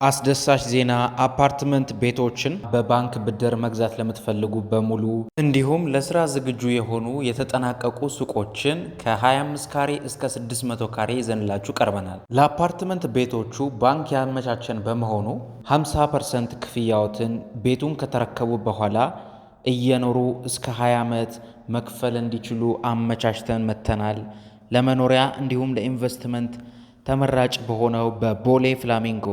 አስደሳች ዜና! አፓርትመንት ቤቶችን በባንክ ብድር መግዛት ለምትፈልጉ በሙሉ እንዲሁም ለስራ ዝግጁ የሆኑ የተጠናቀቁ ሱቆችን ከ25 ካሬ እስከ 600 ካሬ ይዘንላችሁ ቀርበናል። ለአፓርትመንት ቤቶቹ ባንክ ያመቻቸን በመሆኑ 50% ክፍያዎትን ቤቱን ከተረከቡ በኋላ እየኖሩ እስከ 20 ዓመት መክፈል እንዲችሉ አመቻችተን መጥተናል። ለመኖሪያ እንዲሁም ለኢንቨስትመንት ተመራጭ በሆነው በቦሌ ፍላሚንጎ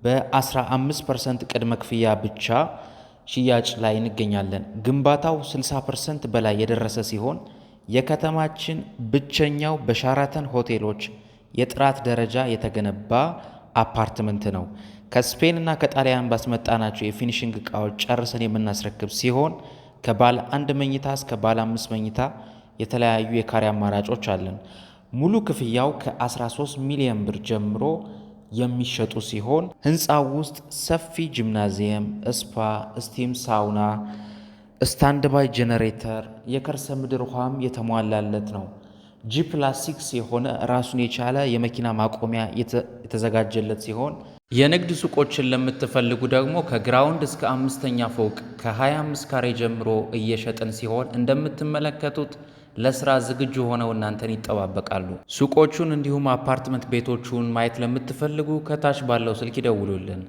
በ15% ቅድመ ክፍያ ብቻ ሽያጭ ላይ እንገኛለን። ግንባታው 60% በላይ የደረሰ ሲሆን የከተማችን ብቸኛው በሻራተን ሆቴሎች የጥራት ደረጃ የተገነባ አፓርትመንት ነው። ከስፔን እና ከጣሊያን ባስመጣናቸው የፊኒሽንግ እቃዎች ጨርሰን የምናስረክብ ሲሆን ከባለ 1 መኝታ እስከ ባለ 5 መኝታ የተለያዩ የካሬ አማራጮች አለን። ሙሉ ክፍያው ከ13 ሚሊዮን ብር ጀምሮ የሚሸጡ ሲሆን ህንፃው ውስጥ ሰፊ ጂምናዚየም፣ ስፓ፣ ስቲም ሳውና፣ ስታንድ ባይ ጄኔሬተር፣ የከርሰ ምድር ውሃም የተሟላለት ነው። G+6 የሆነ ራሱን የቻለ የመኪና ማቆሚያ የተዘጋጀለት ሲሆን የንግድ ሱቆችን ለምትፈልጉ ደግሞ ከግራውንድ እስከ 5ኛ ፎቅ ከ25 ካሬ ጀምሮ እየሸጥን ሲሆን እንደምትመለከቱት ለስራ ዝግጁ ሆነው እናንተን ይጠባበቃሉ። ሱቆቹን እንዲሁም አፓርትመንት ቤቶቹን ማየት ለምትፈልጉ ከታች ባለው ስልክ ይደውሉልን።